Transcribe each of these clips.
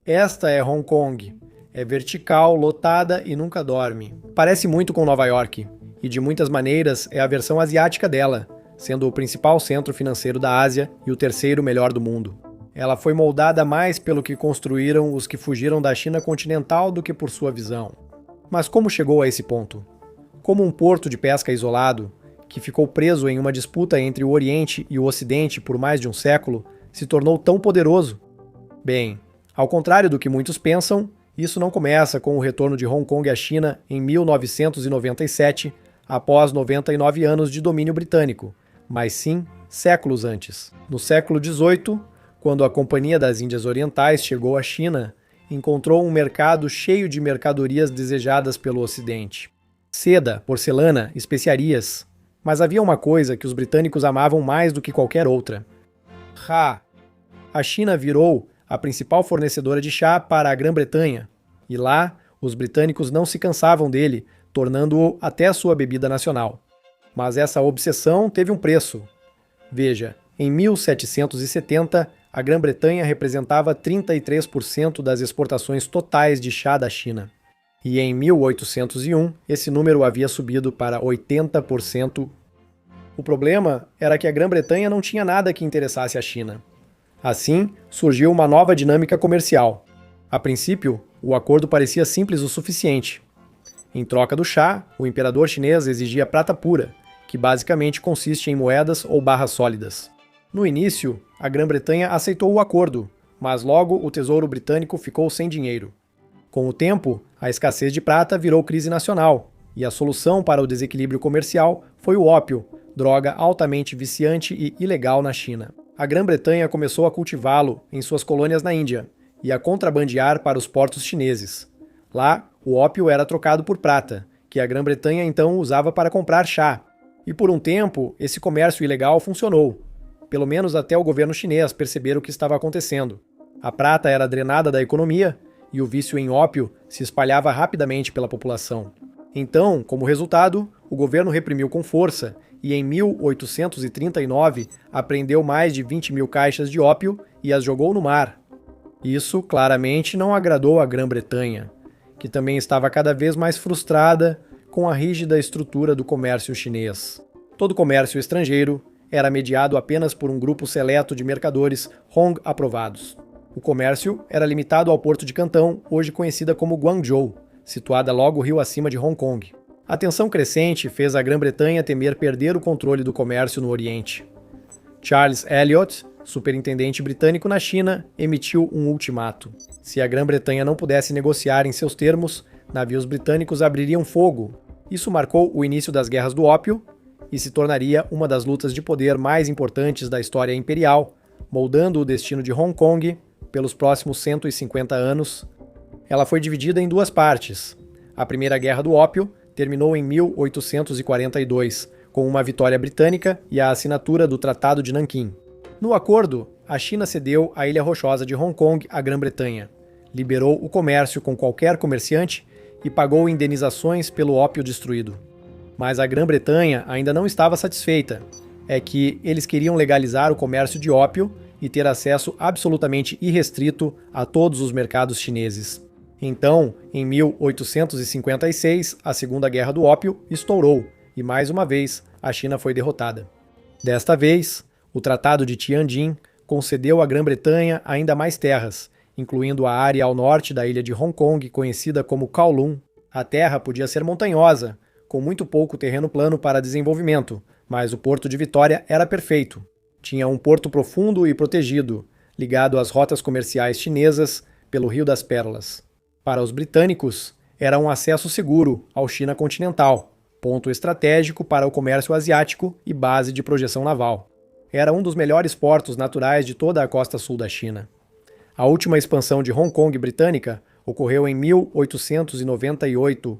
Esta é Hong Kong. É vertical, lotada e nunca dorme. Parece muito com Nova York, e de muitas maneiras é a versão asiática dela, sendo o principal centro financeiro da Ásia e o terceiro melhor do mundo. Ela foi moldada mais pelo que construíram os que fugiram da China continental do que por sua visão. Mas como chegou a esse ponto? Como um porto de pesca isolado, que ficou preso em uma disputa entre o Oriente e o Ocidente por mais de um século, se tornou tão poderoso? Bem, ao contrário do que muitos pensam, isso não começa com o retorno de Hong Kong à China em 1997, após 99 anos de domínio britânico, mas sim séculos antes. No século XVIII, quando a Companhia das Índias Orientais chegou à China, encontrou um mercado cheio de mercadorias desejadas pelo Ocidente. Seda, porcelana, especiarias. Mas havia uma coisa que os britânicos amavam mais do que qualquer outra: chá. A China virou a principal fornecedora de chá para a Grã-Bretanha, e lá os britânicos não se cansavam dele, tornando-o até a sua bebida nacional. Mas essa obsessão teve um preço. Veja, em 1770, a Grã-Bretanha representava 33% das exportações totais de chá da China. E em 1801, esse número havia subido para 80%. O problema era que a Grã-Bretanha não tinha nada que interessasse à China. Assim, surgiu uma nova dinâmica comercial. A princípio, o acordo parecia simples o suficiente. Em troca do chá, o imperador chinês exigia prata pura, que basicamente consiste em moedas ou barras sólidas. No início, a Grã-Bretanha aceitou o acordo, mas logo o tesouro britânico ficou sem dinheiro. Com o tempo, a escassez de prata virou crise nacional, e a solução para o desequilíbrio comercial foi o ópio, droga altamente viciante e ilegal na China. A Grã-Bretanha começou a cultivá-lo em suas colônias na Índia e a contrabandear para os portos chineses. Lá, o ópio era trocado por prata, que a Grã-Bretanha então usava para comprar chá. E por um tempo, esse comércio ilegal funcionou, pelo menos até o governo chinês perceber o que estava acontecendo. A prata era drenada da economia e o vício em ópio se espalhava rapidamente pela população. Então, como resultado, o governo reprimiu com força e em 1839 apreendeu mais de 20 mil caixas de ópio e as jogou no mar. Isso claramente não agradou a Grã-Bretanha, que também estava cada vez mais frustrada com a rígida estrutura do comércio chinês. Todo comércio estrangeiro era mediado apenas por um grupo seleto de mercadores Hong aprovados. O comércio era limitado ao porto de Cantão, hoje conhecida como Guangzhou, situada logo rio acima de Hong Kong. A tensão crescente fez a Grã-Bretanha temer perder o controle do comércio no Oriente. Charles Elliot, superintendente britânico na China, emitiu um ultimato. Se a Grã-Bretanha não pudesse negociar em seus termos, navios britânicos abririam fogo. Isso marcou o início das Guerras do Ópio e se tornaria uma das lutas de poder mais importantes da história imperial, moldando o destino de Hong Kong pelos próximos 150 anos. Ela foi dividida em duas partes. A Primeira Guerra do Ópio terminou em 1842, com uma vitória britânica e a assinatura do Tratado de Nanquim. No acordo, a China cedeu a Ilha Rochosa de Hong Kong à Grã-Bretanha, liberou o comércio com qualquer comerciante e pagou indenizações pelo ópio destruído. Mas a Grã-Bretanha ainda não estava satisfeita. É que eles queriam legalizar o comércio de ópio e ter acesso absolutamente irrestrito a todos os mercados chineses. Então, em 1856, a Segunda Guerra do Ópio estourou e, mais uma vez, a China foi derrotada. Desta vez, o Tratado de Tianjin concedeu à Grã-Bretanha ainda mais terras, incluindo a área ao norte da ilha de Hong Kong, conhecida como Kowloon. A terra podia ser montanhosa, com muito pouco terreno plano para desenvolvimento, mas o Porto de Vitória era perfeito. Tinha um porto profundo e protegido, ligado às rotas comerciais chinesas pelo Rio das Pérolas. Para os britânicos, era um acesso seguro ao China continental, ponto estratégico para o comércio asiático e base de projeção naval. Era um dos melhores portos naturais de toda a costa sul da China. A última expansão de Hong Kong britânica ocorreu em 1898.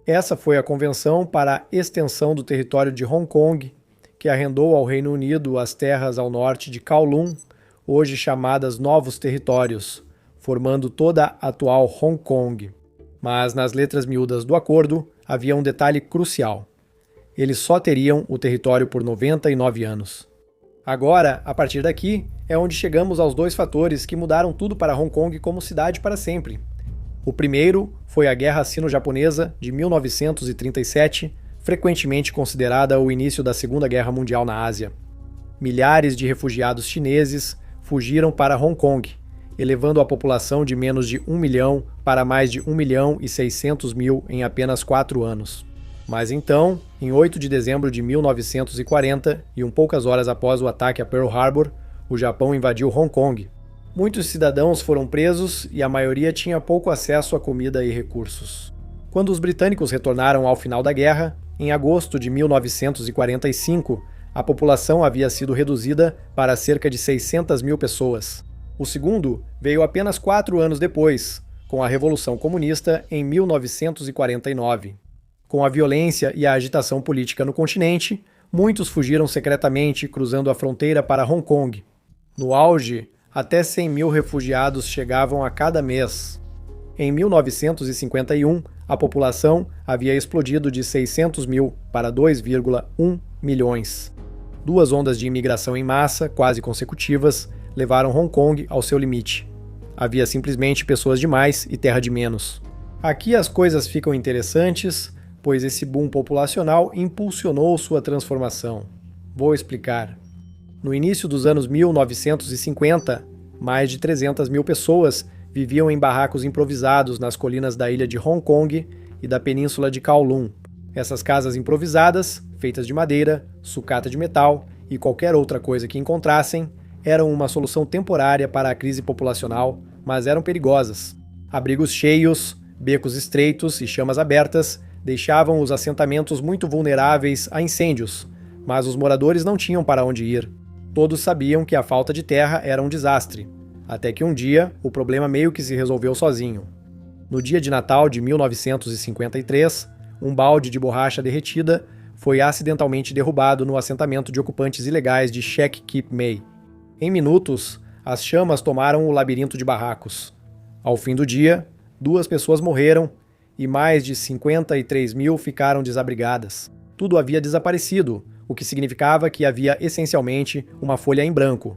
Essa foi a convenção para a extensão do território de Hong Kong, que arrendou ao Reino Unido as terras ao norte de Kowloon, hoje chamadas Novos Territórios, formando toda a atual Hong Kong. Mas nas letras miúdas do acordo havia um detalhe crucial. Eles só teriam o território por 99 anos. Agora, a partir daqui, é onde chegamos aos dois fatores que mudaram tudo para Hong Kong como cidade para sempre. O primeiro foi a Guerra Sino-Japonesa de 1937, frequentemente considerada o início da Segunda Guerra Mundial na Ásia. Milhares de refugiados chineses fugiram para Hong Kong, elevando a população de menos de 1 milhão para mais de 1.600.000 em apenas 4 anos. Mas então, em 8 de dezembro de 1940, e poucas horas após o ataque a Pearl Harbor, o Japão invadiu Hong Kong. Muitos cidadãos foram presos e a maioria tinha pouco acesso a comida e recursos. Quando os britânicos retornaram ao final da guerra, em agosto de 1945, a população havia sido reduzida para cerca de 600.000 pessoas. O segundo veio apenas 4 anos depois, com a Revolução Comunista em 1949. Com a violência e a agitação política no continente, muitos fugiram secretamente cruzando a fronteira para Hong Kong. No auge, até 100.000 refugiados chegavam a cada mês. Em 1951, a população havia explodido de 600.000 para 2,1 milhões. 2 ondas de imigração em massa, quase consecutivas, levaram Hong Kong ao seu limite. Havia simplesmente pessoas demais e terra de menos. Aqui as coisas ficam interessantes, pois esse boom populacional impulsionou sua transformação. Vou explicar. No início dos anos 1950, mais de 300.000 pessoas viviam em barracos improvisados nas colinas da ilha de Hong Kong e da península de Kowloon. Essas casas improvisadas, feitas de madeira, sucata de metal e qualquer outra coisa que encontrassem, eram uma solução temporária para a crise populacional, mas eram perigosas. Abrigos cheios, becos estreitos e chamas abertas deixavam os assentamentos muito vulneráveis a incêndios, mas os moradores não tinham para onde ir. Todos sabiam que a falta de terra era um desastre, até que um dia o problema meio que se resolveu sozinho. No dia de Natal de 1953, um balde de borracha derretida foi acidentalmente derrubado no assentamento de ocupantes ilegais de Shek Kip Mei. Em minutos, as chamas tomaram o labirinto de barracos. Ao fim do dia, 2 pessoas morreram e mais de 53.000 ficaram desabrigadas. Tudo havia desaparecido, o que significava que havia essencialmente uma folha em branco.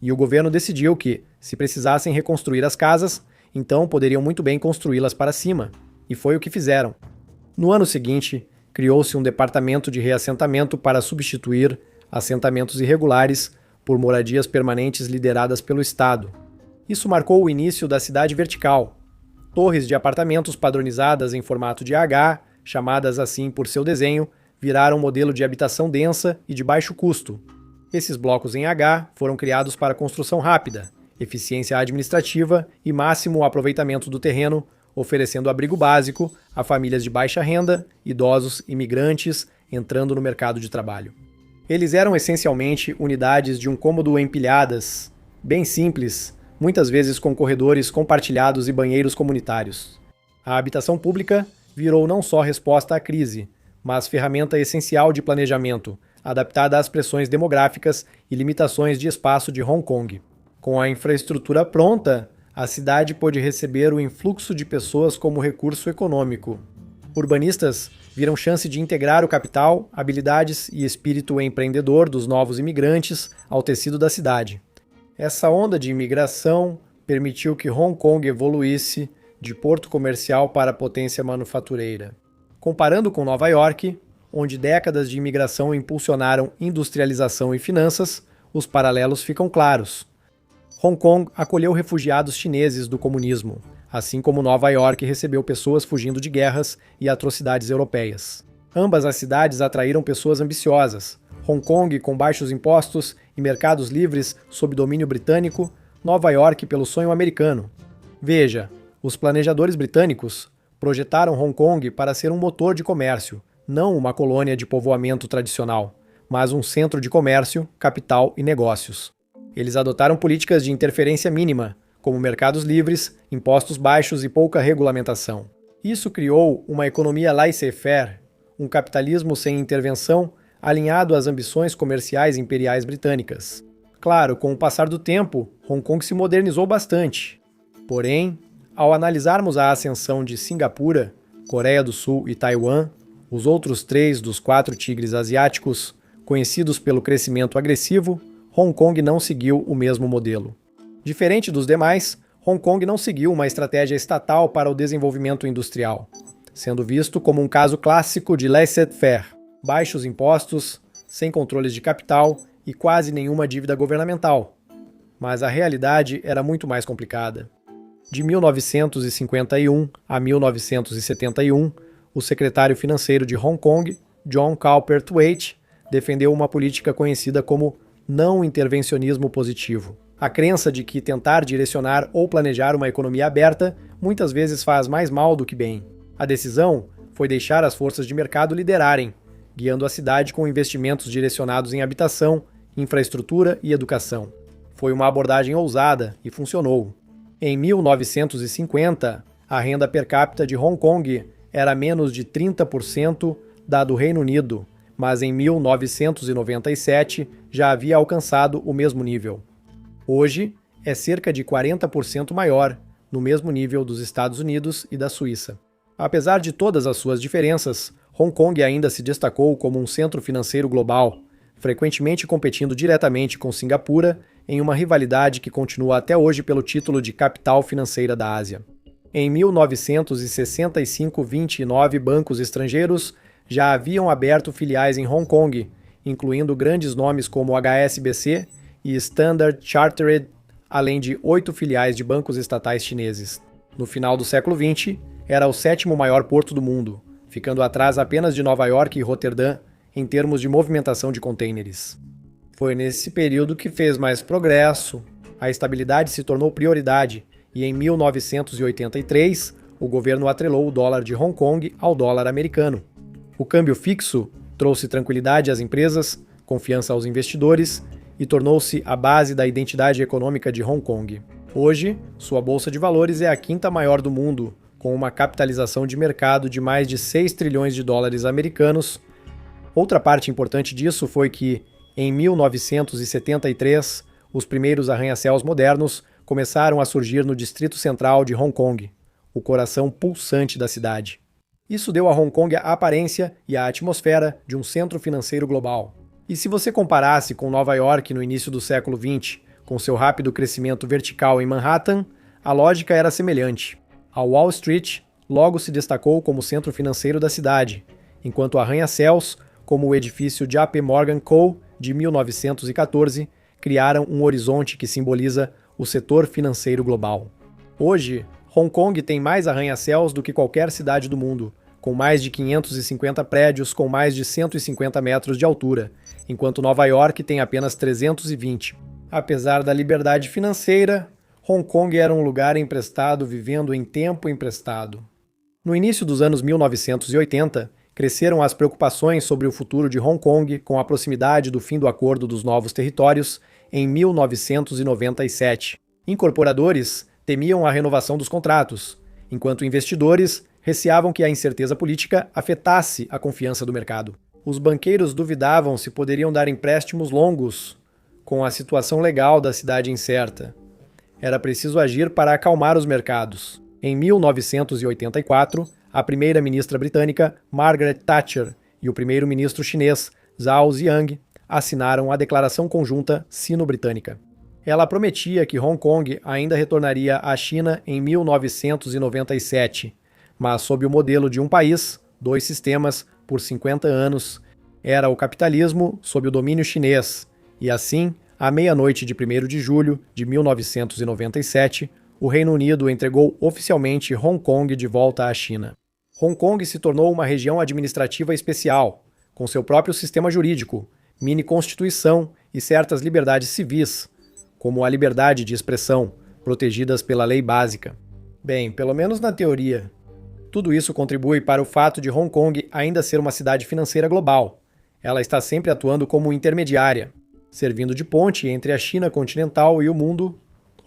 E o governo decidiu que, se precisassem reconstruir as casas, então poderiam muito bem construí-las para cima. E foi o que fizeram. No ano seguinte, criou-se um departamento de reassentamento para substituir assentamentos irregulares por moradias permanentes lideradas pelo Estado. Isso marcou o início da cidade vertical. Torres de apartamentos padronizadas em formato de H, chamadas assim por seu desenho, viraram um modelo de habitação densa e de baixo custo. Esses blocos em H foram criados para construção rápida, eficiência administrativa e máximo aproveitamento do terreno, oferecendo abrigo básico a famílias de baixa renda, idosos, imigrantes entrando no mercado de trabalho. Eles eram essencialmente unidades de um cômodo empilhadas, bem simples, muitas vezes com corredores compartilhados e banheiros comunitários. A habitação pública virou não só resposta à crise, mas ferramenta essencial de planejamento, adaptada às pressões demográficas e limitações de espaço de Hong Kong. Com a infraestrutura pronta, a cidade pôde receber o influxo de pessoas como recurso econômico. Urbanistas viram chance de integrar o capital, habilidades e espírito empreendedor dos novos imigrantes ao tecido da cidade. Essa onda de imigração permitiu que Hong Kong evoluísse de porto comercial para potência manufatureira. Comparando com Nova York, onde décadas de imigração impulsionaram industrialização e finanças, os paralelos ficam claros. Hong Kong acolheu refugiados chineses do comunismo, assim como Nova York recebeu pessoas fugindo de guerras e atrocidades europeias. Ambas as cidades atraíram pessoas ambiciosas. Hong Kong com baixos impostos e mercados livres sob domínio britânico, Nova York pelo sonho americano. Veja, os planejadores britânicos projetaram Hong Kong para ser um motor de comércio, não uma colônia de povoamento tradicional, mas um centro de comércio, capital e negócios. Eles adotaram políticas de interferência mínima, como mercados livres, impostos baixos e pouca regulamentação. Isso criou uma economia laissez-faire, um capitalismo sem intervenção, alinhado às ambições comerciais imperiais britânicas. Claro, com o passar do tempo, Hong Kong se modernizou bastante. Porém, ao analisarmos a ascensão de Singapura, Coreia do Sul e Taiwan, os outros 3 dos 4 tigres asiáticos, conhecidos pelo crescimento agressivo, Hong Kong não seguiu o mesmo modelo. Diferente dos demais, Hong Kong não seguiu uma estratégia estatal para o desenvolvimento industrial, sendo visto como um caso clássico de laissez-faire, baixos impostos, sem controles de capital e quase nenhuma dívida governamental. Mas a realidade era muito mais complicada. De 1951 a 1971, o secretário financeiro de Hong Kong, John Cowperthwaite, defendeu uma política conhecida como não intervencionismo positivo. A crença de que tentar direcionar ou planejar uma economia aberta muitas vezes faz mais mal do que bem. A decisão foi deixar as forças de mercado liderarem, guiando a cidade com investimentos direcionados em habitação, infraestrutura e educação. Foi uma abordagem ousada e funcionou. Em 1950, a renda per capita de Hong Kong era menos de 30% da do Reino Unido, mas em 1997 já havia alcançado o mesmo nível. Hoje, é cerca de 40% maior, no mesmo nível dos Estados Unidos e da Suíça. Apesar de todas as suas diferenças, Hong Kong ainda se destacou como um centro financeiro global, frequentemente competindo diretamente com Singapura em uma rivalidade que continua até hoje pelo título de capital financeira da Ásia. Em 1965, 29 bancos estrangeiros já haviam aberto filiais em Hong Kong, incluindo grandes nomes como HSBC e Standard Chartered, além de 8 filiais de bancos estatais chineses. No final do século XX, era o 7º maior porto do mundo, ficando atrás apenas de Nova York e Roterdã em termos de movimentação de contêineres. Foi nesse período que fez mais progresso, a estabilidade se tornou prioridade e em 1983 o governo atrelou o dólar de Hong Kong ao dólar americano. O câmbio fixo trouxe tranquilidade às empresas, confiança aos investidores e tornou-se a base da identidade econômica de Hong Kong. Hoje, sua bolsa de valores é a 5ª maior do mundo, com uma capitalização de mercado de mais de 6 trilhões de dólares americanos. Outra parte importante disso foi que, em 1973, os primeiros arranha-céus modernos começaram a surgir no distrito central de Hong Kong, o coração pulsante da cidade. Isso deu a Hong Kong a aparência e a atmosfera de um centro financeiro global. E se você comparasse com Nova York no início do século XX, com seu rápido crescimento vertical em Manhattan, a lógica era semelhante. A Wall Street logo se destacou como centro financeiro da cidade, enquanto arranha-céus, como o edifício JP Morgan Co., de 1914, criaram um horizonte que simboliza o setor financeiro global. Hoje, Hong Kong tem mais arranha-céus do que qualquer cidade do mundo, com mais de 550 prédios com mais de 150 metros de altura, enquanto Nova York tem apenas 320. Apesar da liberdade financeira, Hong Kong era um lugar emprestado vivendo em tempo emprestado. No início dos anos 1980, cresceram as preocupações sobre o futuro de Hong Kong com a proximidade do fim do Acordo dos Novos Territórios em 1997. Incorporadores temiam a renovação dos contratos, enquanto investidores receavam que a incerteza política afetasse a confiança do mercado. Os banqueiros duvidavam se poderiam dar empréstimos longos com a situação legal da cidade incerta. Era preciso agir para acalmar os mercados. Em 1984, a primeira-ministra britânica Margaret Thatcher e o primeiro-ministro chinês Zhao Ziyang assinaram a Declaração Conjunta Sino-Britânica. Ela prometia que Hong Kong ainda retornaria à China em 1997, mas sob o modelo de um país, 2 sistemas, por 50 anos, era o capitalismo sob o domínio chinês, e assim, à meia-noite de 1º de julho de 1997, o Reino Unido entregou oficialmente Hong Kong de volta à China. Hong Kong se tornou uma região administrativa especial, com seu próprio sistema jurídico, mini-constituição e certas liberdades civis, como a liberdade de expressão, protegidas pela lei básica. Bem, pelo menos na teoria. Tudo isso contribui para o fato de Hong Kong ainda ser uma cidade financeira global. Ela está sempre atuando como intermediária. Servindo de ponte entre a China continental e o mundo,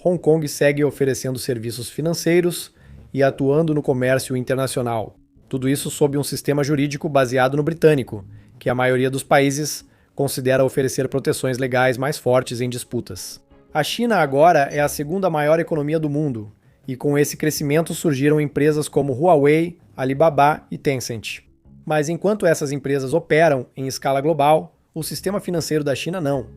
Hong Kong segue oferecendo serviços financeiros e atuando no comércio internacional. Tudo isso sob um sistema jurídico baseado no britânico, que a maioria dos países considera oferecer proteções legais mais fortes em disputas. A China agora é a 2ª maior economia do mundo, e com esse crescimento surgiram empresas como Huawei, Alibaba e Tencent. Mas enquanto essas empresas operam em escala global, o sistema financeiro da China não.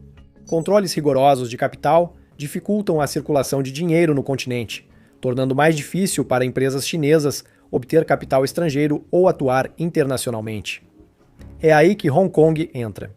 Controles rigorosos de capital dificultam a circulação de dinheiro no continente, tornando mais difícil para empresas chinesas obter capital estrangeiro ou atuar internacionalmente. É aí que Hong Kong entra.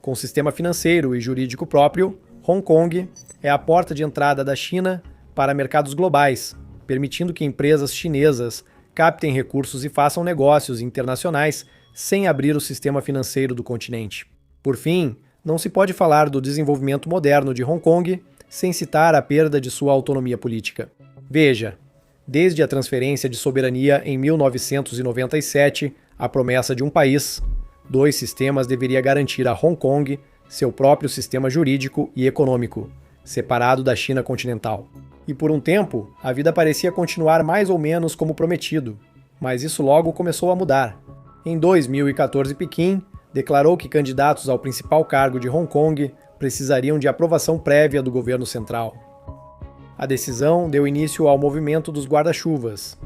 Com sistema financeiro e jurídico próprio, Hong Kong é a porta de entrada da China para mercados globais, permitindo que empresas chinesas captem recursos e façam negócios internacionais sem abrir o sistema financeiro do continente. Por fim, não se pode falar do desenvolvimento moderno de Hong Kong sem citar a perda de sua autonomia política. Veja, desde a transferência de soberania em 1997, a promessa de um país, 2 sistemas deveria garantir a Hong Kong seu próprio sistema jurídico e econômico, separado da China continental. E por um tempo, a vida parecia continuar mais ou menos como prometido, mas isso logo começou a mudar. Em 2014, Pequim declarou que candidatos ao principal cargo de Hong Kong precisariam de aprovação prévia do governo central. A decisão deu início ao movimento dos guarda-chuvas.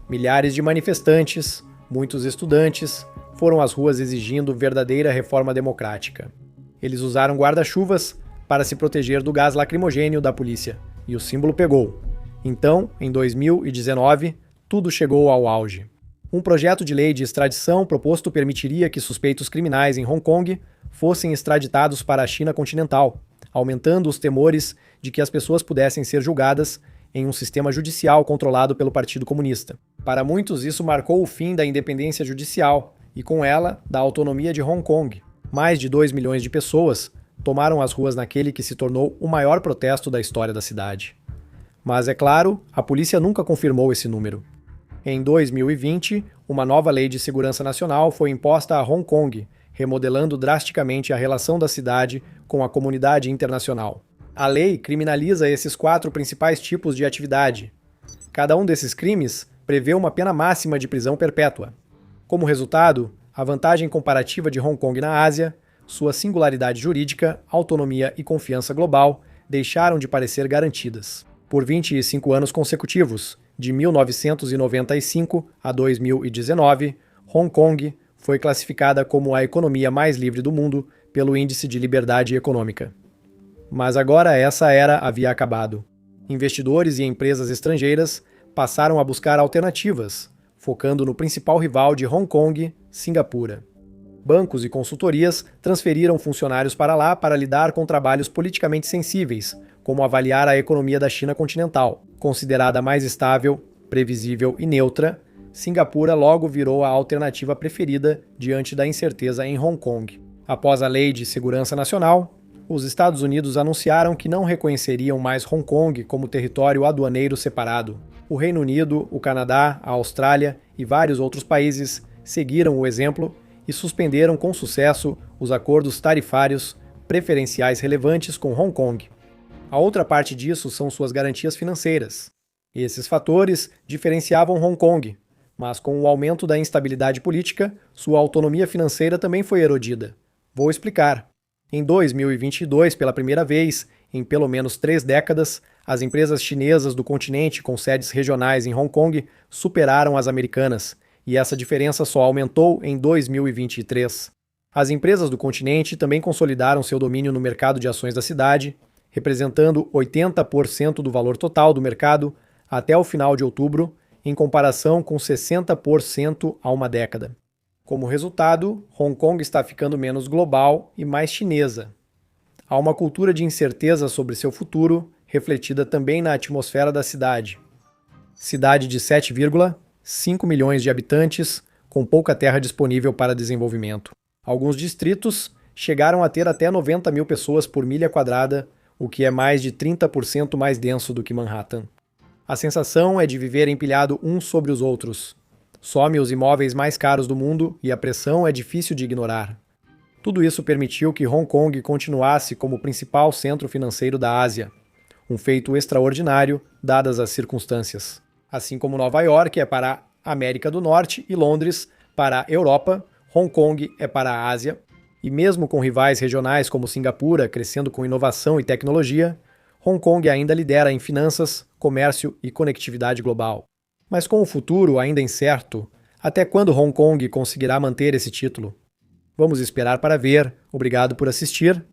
Milhares de manifestantes, muitos estudantes, foram às ruas exigindo verdadeira reforma democrática. Eles usaram guarda-chuvas para se proteger do gás lacrimogênio da polícia, e o símbolo pegou. Então, em 2019, tudo chegou ao auge. Um projeto de lei de extradição proposto permitiria que suspeitos criminais em Hong Kong fossem extraditados para a China continental, aumentando os temores de que as pessoas pudessem ser julgadas em um sistema judicial controlado pelo Partido Comunista. Para muitos, isso marcou o fim da independência judicial e, com ela, da autonomia de Hong Kong. Mais de 2 milhões de pessoas tomaram as ruas naquele que se tornou o maior protesto da história da cidade. Mas, é claro, a polícia nunca confirmou esse número. Em 2020, uma nova lei de segurança nacional foi imposta a Hong Kong, remodelando drasticamente a relação da cidade com a comunidade internacional. A lei criminaliza esses 4 principais tipos de atividade. Cada um desses crimes prevê uma pena máxima de prisão perpétua. Como resultado, a vantagem comparativa de Hong Kong na Ásia, sua singularidade jurídica, autonomia e confiança global deixaram de parecer garantidas. Por 25 anos consecutivos, de 1995 a 2019, Hong Kong foi classificada como a economia mais livre do mundo pelo Índice de Liberdade Econômica. Mas agora essa era havia acabado. Investidores e empresas estrangeiras passaram a buscar alternativas, focando no principal rival de Hong Kong, Singapura. Bancos e consultorias transferiram funcionários para lá para lidar com trabalhos politicamente sensíveis, como avaliar a economia da China continental. Considerada mais estável, previsível e neutra, Singapura logo virou a alternativa preferida diante da incerteza em Hong Kong. Após a Lei de Segurança Nacional, os Estados Unidos anunciaram que não reconheceriam mais Hong Kong como território aduaneiro separado. O Reino Unido, o Canadá, a Austrália e vários outros países seguiram o exemplo e suspenderam com sucesso os acordos tarifários preferenciais relevantes com Hong Kong. A outra parte disso são suas garantias financeiras. Esses fatores diferenciavam Hong Kong, mas com o aumento da instabilidade política, sua autonomia financeira também foi erodida. Vou explicar. Em 2022, pela primeira vez, em pelo menos 3 décadas, as empresas chinesas do continente com sedes regionais em Hong Kong superaram as americanas, e essa diferença só aumentou em 2023. As empresas do continente também consolidaram seu domínio no mercado de ações da cidade, representando 80% do valor total do mercado até o final de outubro, em comparação com 60% há uma década. Como resultado, Hong Kong está ficando menos global e mais chinesa. Há uma cultura de incerteza sobre seu futuro, refletida também na atmosfera da cidade. Cidade de 7,5 milhões de habitantes, com pouca terra disponível para desenvolvimento. Alguns distritos chegaram a ter até 90 mil pessoas por milha quadrada, o que é mais de 30% mais denso do que Manhattan. A sensação é de viver empilhado uns sobre os outros. Some os imóveis mais caros do mundo e a pressão é difícil de ignorar. Tudo isso permitiu que Hong Kong continuasse como o principal centro financeiro da Ásia, um feito extraordinário dadas as circunstâncias. Assim como Nova York é para a América do Norte e Londres para a Europa, Hong Kong é para a Ásia, e mesmo com rivais regionais como Singapura crescendo com inovação e tecnologia, Hong Kong ainda lidera em finanças, comércio e conectividade global. Mas com o futuro ainda incerto, até quando Hong Kong conseguirá manter esse título? Vamos esperar para ver. Obrigado por assistir